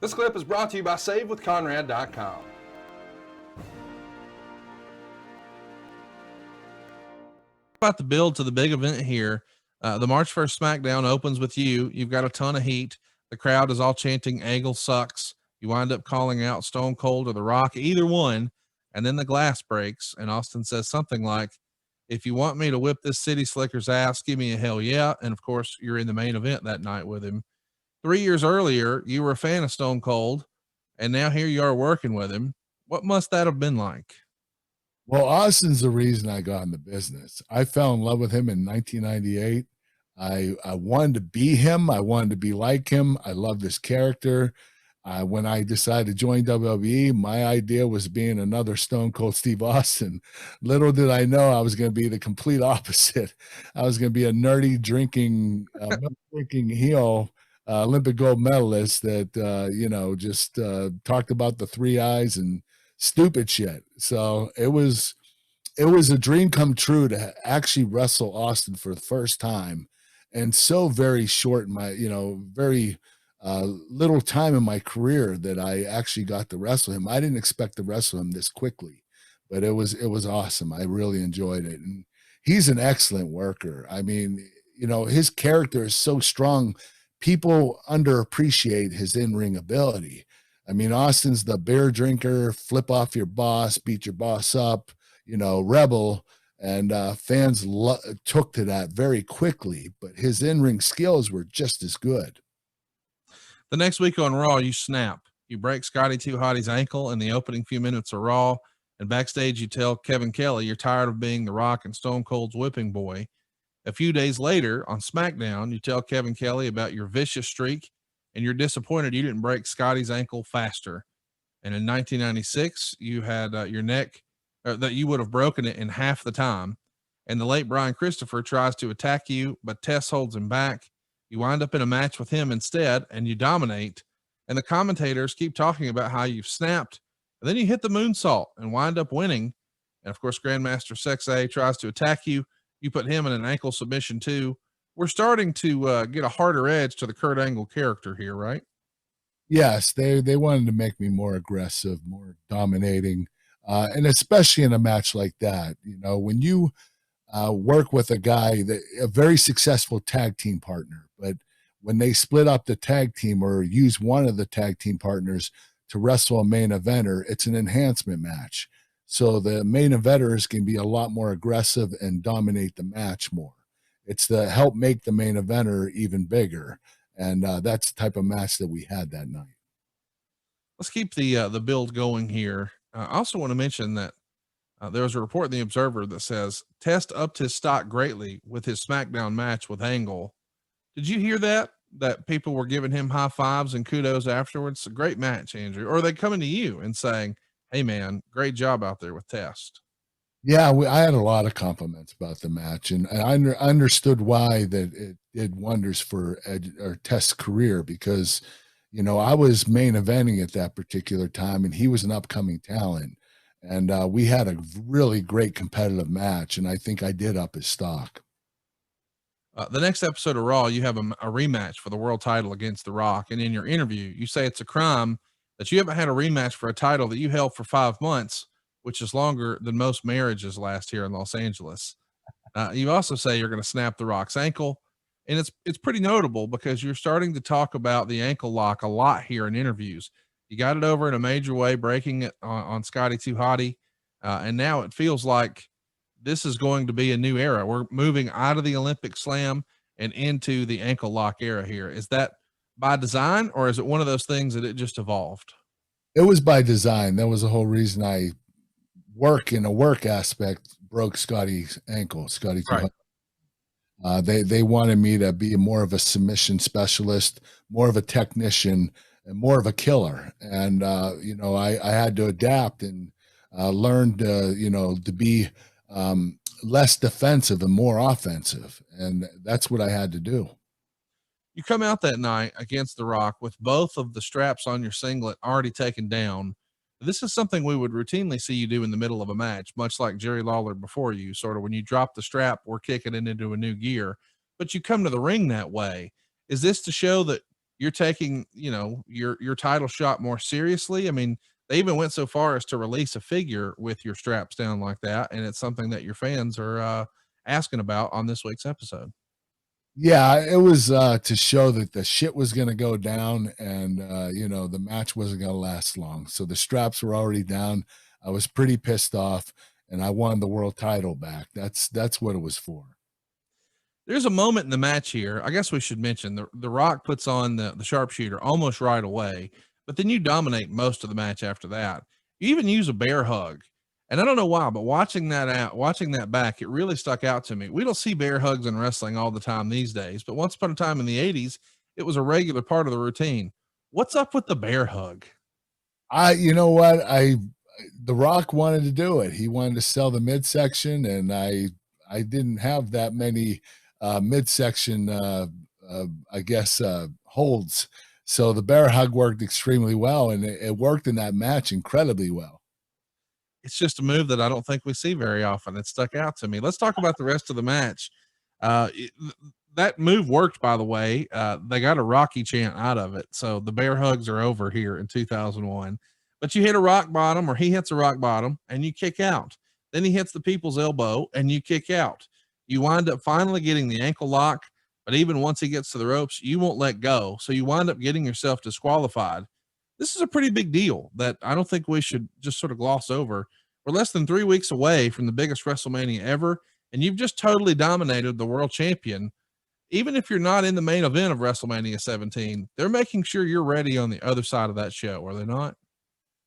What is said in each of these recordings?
This clip is brought to you by SaveWithConrad.com. About the build to the big event here. The March 1st SmackDown opens with you. You've got a ton of heat. The crowd is all chanting Angle sucks. You wind up calling out Stone Cold or The Rock, either one. And then the glass breaks and Austin says something like, if you want me to whip this city slicker's ass, give me a hell yeah. And of course you're in the main event that night with him. 3 years earlier, you were a fan of Stone Cold, and now here you are working with him. What must that have been like? Well, Austin's the reason I got in the business. I fell in love with him in 1998. I wanted to be him. I wanted to be like him. I loved his character. When I decided to join WWE, my idea was being another Stone Cold Steve Austin. Little did I know I was going to be the complete opposite. I was going to be a nerdy drinking heel, Olympic gold medalist that, just talked about the 3 eyes and stupid shit. So it was a dream come true to actually wrestle Austin for the first time. And so very short in my, very little time in my career that I actually got to wrestle him. I didn't expect to wrestle him this quickly, but it was awesome. I really enjoyed it. And he's an excellent worker. I mean, his character is so strong. People underappreciate his in-ring ability. I mean, Austin's the beer drinker, flip off your boss, beat your boss up, rebel. And fans took to that very quickly, but his in-ring skills were just as good. The next week on Raw, you snap. You break Scotty 2 Hotty's ankle in the opening few minutes of Raw, and backstage you tell Kevin Kelly you're tired of being The Rock and Stone Cold's whipping boy. A few days later on SmackDown, you tell Kevin Kelly about your vicious streak, and you're disappointed you didn't break Scotty's ankle faster. And in 1996, you had your neck that you would have broken it in half the time. And the late Brian Christopher tries to attack you, but Tess holds him back. You wind up in a match with him instead, and you dominate. And the commentators keep talking about how you've snapped. And then you hit the moonsault and wind up winning. And of course, Grandmaster Sexay tries to attack you. You put him in an ankle submission too. We're starting to get a harder edge to the Kurt Angle character here, right? Yes, they wanted to make me more aggressive, more dominating. And especially in a match like that, when you work with a very successful tag team partner, but when they split up the tag team or use one of the tag team partners to wrestle a main eventer, it's an enhancement match. So the main eventers can be a lot more aggressive and dominate the match more. It's to help make the main eventer even bigger. And that's the type of match that we had that night. Let's keep the build going here. I also want to mention that there was a report in the Observer that says Test upped his stock greatly with his SmackDown match with Angle. Did you hear that people were giving him high fives and kudos afterwards? A great match, Andrew. Or are they coming to you and saying, hey man, great job out there with Test? Yeah, I had a lot of compliments about the match, and I understood why that it did wonders for Test's career, because I was main eventing at that particular time, and he was an upcoming talent, and we had a really great competitive match, and I think I did up his stock. The next episode of Raw, you have a rematch for the world title against The Rock, and in your interview, you say it's a crime that you haven't had a rematch for a title that you held for 5 months, which is longer than most marriages last here in Los Angeles. You also say you're going to snap The Rock's ankle. And it's pretty notable because you're starting to talk about the ankle lock a lot here in interviews. You got it over in a major way, breaking it on Scotty 2 Hotty. And now it feels like this is going to be a new era. We're moving out of the Olympic slam and into the ankle lock era here. Is that by design, or is it one of those things that it just evolved? It was by design. That was the whole reason I in a work aspect broke Scotty's ankle. Scotty 2 Hotty. They wanted me to be more of a submission specialist, more of a technician, and more of a killer. And I had to adapt and learn to be less defensive and more offensive, and that's what I had to do. You come out that night against The Rock with both of the straps on your singlet already taken down. This is something we would routinely see you do in the middle of a match, much like Jerry Lawler before you, sort of when you drop the strap, we're kicking it into a new gear, but you come to the ring that way. Is this to show that you're taking, your title shot more seriously. I mean, they even went so far as to release a figure with your straps down like that. And it's something that your fans are asking about on this week's episode. Yeah, it was to show that the shit was going to go down, and the match wasn't going to last long. So the straps were already down. I was pretty pissed off, and I won the world title back. That's what it was for. There's a moment in the match here. I guess we should mention the Rock puts on the sharpshooter almost right away, but then you dominate most of the match after that. You even use a bear hug. And I don't know why, but watching that back, it really stuck out to me. We don't see bear hugs in wrestling all the time these days, but once upon a time in the 80s, it was a regular part of the routine. What's up with the bear hug? You know what? The Rock wanted to do it. He wanted to sell the midsection, and I didn't have that many midsection, holds. So the bear hug worked extremely well, and it worked in that match incredibly well. It's just a move that I don't think we see very often. It stuck out to me. Let's talk about the rest of the match. That move worked, by the way. They got a Rocky chant out of it. So the bear hugs are over here in 2001. But you hit a rock bottom, or he hits a rock bottom, and you kick out. Then he hits the people's elbow, and you kick out. You wind up finally getting the ankle lock, but even once he gets to the ropes, you won't let go. So you wind up getting yourself disqualified. This is a pretty big deal that I don't think we should just sort of gloss over. We're less than 3 weeks away from the biggest WrestleMania ever, and you've just totally dominated the world champion. Even if you're not in the main event of WrestleMania 17, they're making sure you're ready on the other side of that show, are they not?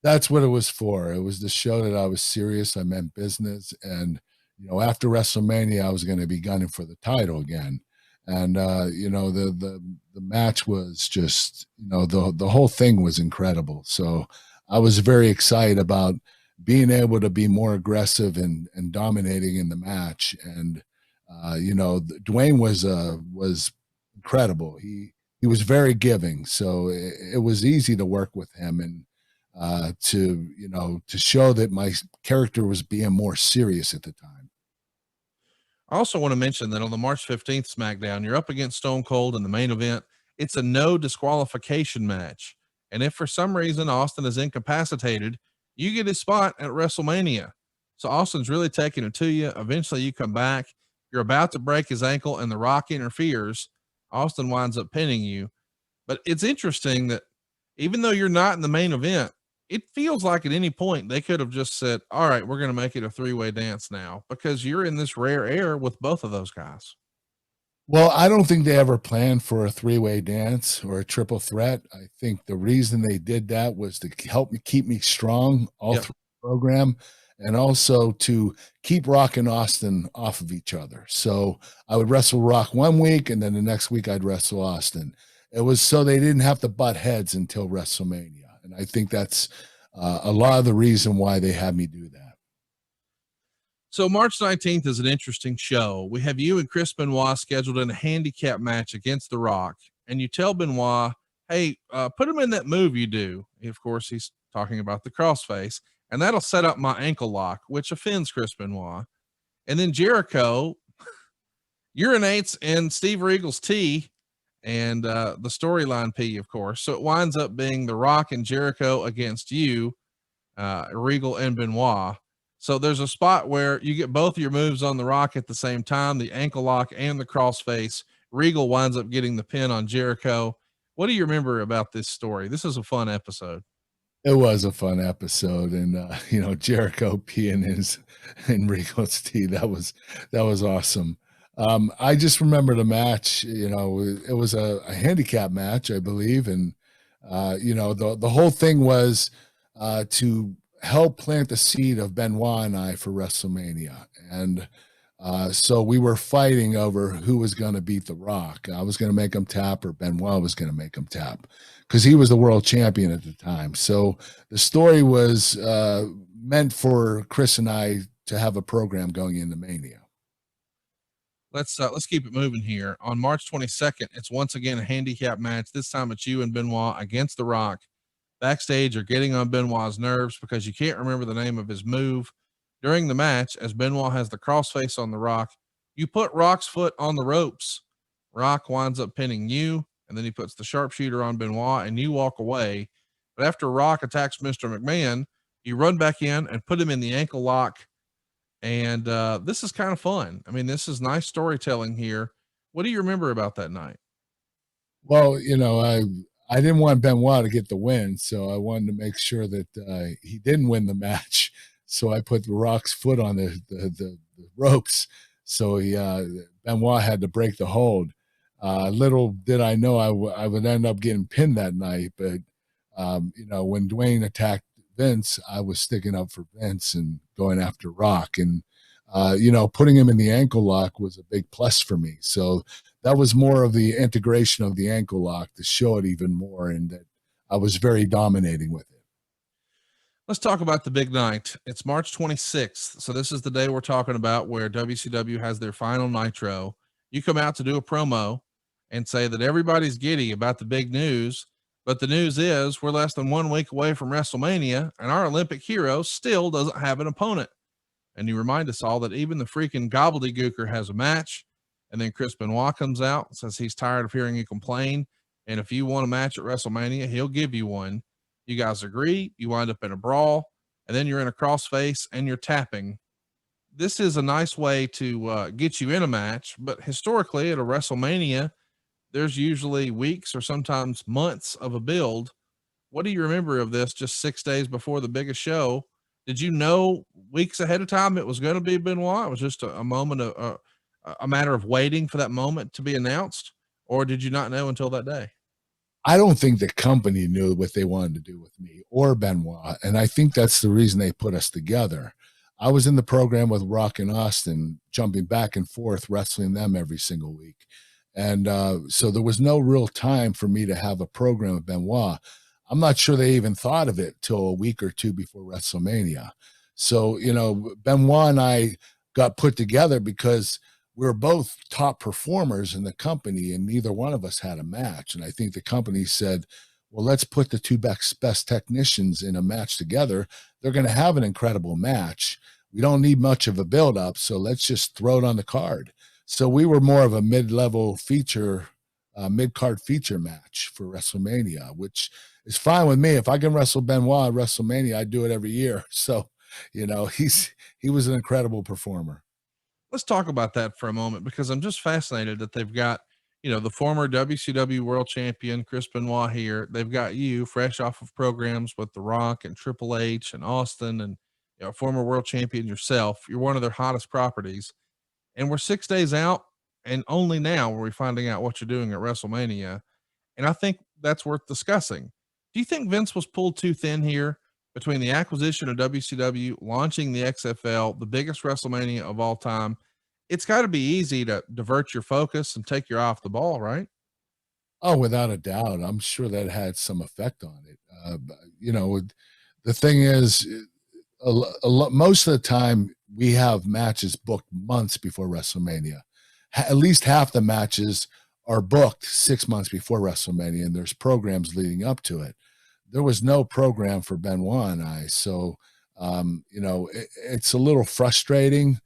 That's what it was for. It was to show that I was serious. I meant business. And, after WrestleMania, I was going to be gunning for the title again. And, the match was just, the whole thing was incredible. So I was very excited about being able to be more aggressive and dominating in the match. And, Dwayne was incredible. He was very giving. So it was easy to work with him, and to show that my character was being more serious at the time. I also want to mention that on the March 15th SmackDown, you're up against Stone Cold in the main event. It's a no disqualification match. And if for some reason Austin is incapacitated, you get his spot at WrestleMania. So Austin's really taking it to you. Eventually you come back. You're about to break his ankle, and The Rock interferes. Austin winds up pinning you. But it's interesting that even though you're not in the main event, it feels like at any point they could have just said, all right, we're going to make it a 3-way dance now, because you're in this rare air with both of those guys. Well, I don't think they ever planned for a 3-way dance or a triple threat. I think the reason they did that was to help me keep me strong all through the program, and also to keep Rock and Austin off of each other. So I would wrestle Rock one week, and then the next week I'd wrestle Austin. It was so they didn't have to butt heads until WrestleMania. And I think that's a lot of the reason why they had me do that. So March 19th is an interesting show. We have you and Chris Benoit scheduled in a handicap match against The Rock. And you tell Benoit, hey, put him in that move you do. Of course, he's talking about the crossface. And that'll set up my ankle lock, which offends Chris Benoit. And then Jericho urinates in Steve Regal's tea, and the storyline P, of course. So it winds up being The Rock and Jericho against you, Regal and Benoit. So there's a spot where you get both of your moves on The Rock at the same time, the ankle lock and the crossface. Regal winds up getting the pin on Jericho. What do you remember about this story? This is a fun episode. It was a fun episode, and Jericho peeing in Regal's tea. That was awesome. I just remember the match. It was a handicap match, I believe, and the whole thing was to help plant the seed of Benoit and I for WrestleMania, and so we were fighting over who was going to beat The Rock. I was going to make him tap, or Benoit was going to make him tap, because he was the world champion at the time. So the story was meant for Chris and I to have a program going into Mania. Let's keep it moving here. On March 22nd, it's once again a handicap match. This time it's you and Benoit against The Rock. Backstage, you're getting on Benoit's nerves because you can't remember the name of his move. During the match, as Benoit has the crossface on The Rock, you put Rock's foot on the ropes. Rock winds up pinning you, and then he puts the sharpshooter on Benoit, and you walk away. But after Rock attacks Mr. McMahon, you run back in and put him in the ankle lock. And this is kind of fun. I mean, this is nice storytelling here. What do you remember about that night? Well, I didn't want Benoit to get the win, so I wanted to make sure that he didn't win the match. So I put the Rock's foot on the ropes. So Benoit had to break the hold. Little did I know I would end up getting pinned that night. But, when Dwayne attacked Vince, I was sticking up for Vince and going after Rock. And, putting him in the ankle lock was a big plus for me. So that was more of the integration of the ankle lock to show it even more, and that I was very dominating with it. Let's talk about the big night. It's March 26th. So this is the day we're talking about where WCW has their final Nitro. You come out to do a promo and say that everybody's giddy about the big news, but the news is we're less than 1 week away from WrestleMania, and our Olympic hero still doesn't have an opponent. And you remind us all that even the freaking gobbledygooker has a match. And then Chris Benoit comes out and says he's tired of hearing you complain. And if you want a match at WrestleMania, he'll give you one. You guys agree. You wind up in a brawl, and then you're in a crossface and you're tapping. This is a nice way to get you in a match. But historically at a WrestleMania, there's usually weeks or sometimes months of a build. What do you remember of this just 6 days before the biggest show? Did you know weeks ahead of time it was going to be Benoit? It was just a moment of a matter of waiting for that moment to be announced, or did you not know until that day? I don't think the company knew what they wanted to do with me or Benoit, and I think that's the reason they put us together. I was in the program with Rock and Austin, jumping back and forth, wrestling them every single week. And so there was no real time for me to have a program with Benoit. I'm not sure they even thought of it till a week or two before WrestleMania. So, Benoit and I got put together because we were both top performers in the company, and neither one of us had a match. And I think the company said, well, let's put the two best technicians in a match together. They're going to have an incredible match. We don't need much of a build-up, so let's just throw it on the card. So we were more of a mid-level feature, mid-card feature match for WrestleMania, which is fine with me. If I can wrestle Benoit at WrestleMania, I do it every year. So, he was an incredible performer. Let's talk about that for a moment, because I'm just fascinated that they've got, the former WCW world champion, Chris Benoit here. They've got you fresh off of programs with The Rock and Triple H and Austin, and former world champion yourself. You're one of their hottest properties. And we're 6 days out, and only now are we finding out what you're doing at WrestleMania. And I think that's worth discussing. Do you think Vince was pulled too thin here between the acquisition of WCW, launching the XFL, the biggest WrestleMania of all time? It's got to be easy to divert your focus and take your eye off the ball, right? Oh, without a doubt. I'm sure that had some effect on it. The thing is, most of the time we have matches booked months before WrestleMania. At least half the matches are booked 6 months before WrestleMania, and there's programs leading up to it. There was no program for Benoit and I. So, it's a little frustrating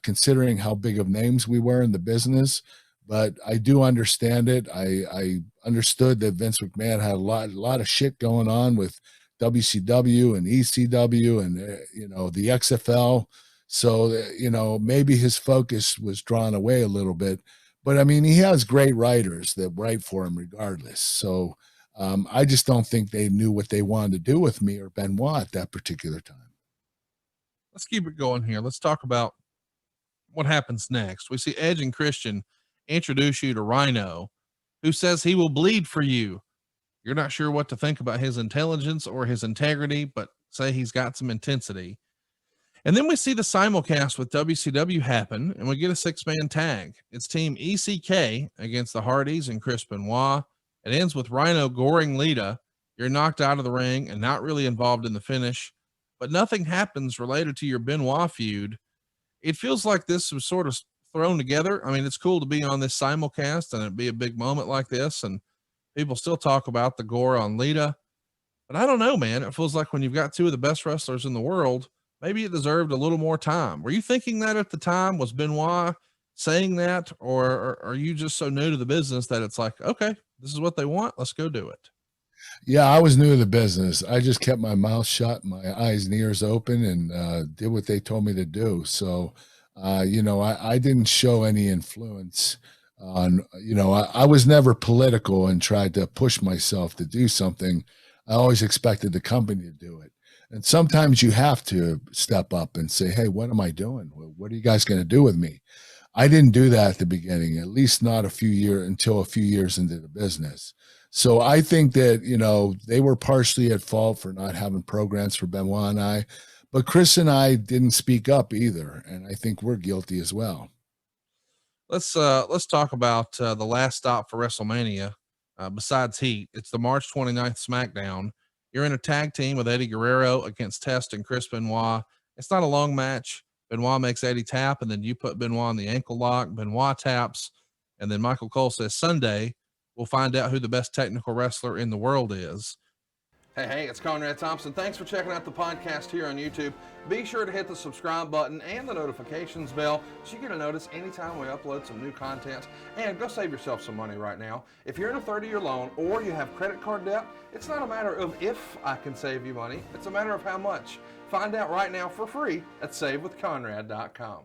considering how big of names we were in the business, but I do understand it. I understood that Vince McMahon had a lot of shit going on with WCW and ECW and, the XFL. So, maybe his focus was drawn away a little bit, but I mean, he has great writers that write for him regardless. So I just don't think they knew what they wanted to do with me or Benoit at that particular time. Let's keep it going here. Let's talk about what happens next. We see Edge and Christian introduce you to Rhino, who says he will bleed for you. You're not sure what to think about his intelligence or his integrity, but say he's got some intensity. And then we see the simulcast with WCW happen, and we get a 6-man tag. It's Team ECK against the Hardys and Chris Benoit. It ends with Rhino goring Lita. You're knocked out of the ring and not really involved in the finish, but nothing happens related to your Benoit feud. It feels like this was sort of thrown together. I mean, it's cool to be on this simulcast and it'd be a big moment like this, and people still talk about the gore on Lita, but I don't know, man. It feels like when you've got two of the best wrestlers in the world, maybe it deserved a little more time. Were you thinking that at the time? Was Benoit saying that, or are you just so new to the business that it's like, okay, this is what they want. Let's go do it. Yeah, I was new to the business. I just kept my mouth shut, my eyes and ears open, and did what they told me to do. So, I didn't show any influence on, I was never political and tried to push myself to do something. I always expected the company to do it. And sometimes you have to step up and say, hey, what am I doing? What are you guys going to do with me? I didn't do that at the beginning, at least not until a few years into the business. So I think that, they were partially at fault for not having programs for Benoit and I, but Chris and I didn't speak up either. And I think we're guilty as well. Let's talk about the last stop for WrestleMania. Besides Heat, it's the March 29th SmackDown. You're in a tag team with Eddie Guerrero against Test and Chris Benoit. It's not a long match. Benoit makes Eddie tap, and then you put Benoit on the ankle lock. Benoit taps, and then Michael Cole says, Sunday, we'll find out who the best technical wrestler in the world is. Hey, it's Conrad Thompson. Thanks for checking out the podcast here on YouTube. Be sure to hit the subscribe button and the notifications bell so you get a notice anytime we upload some new content. And go save yourself some money right now. If you're in a 30-year loan or you have credit card debt, it's not a matter of if I can save you money. It's a matter of how much. Find out right now for free at SaveWithConrad.com.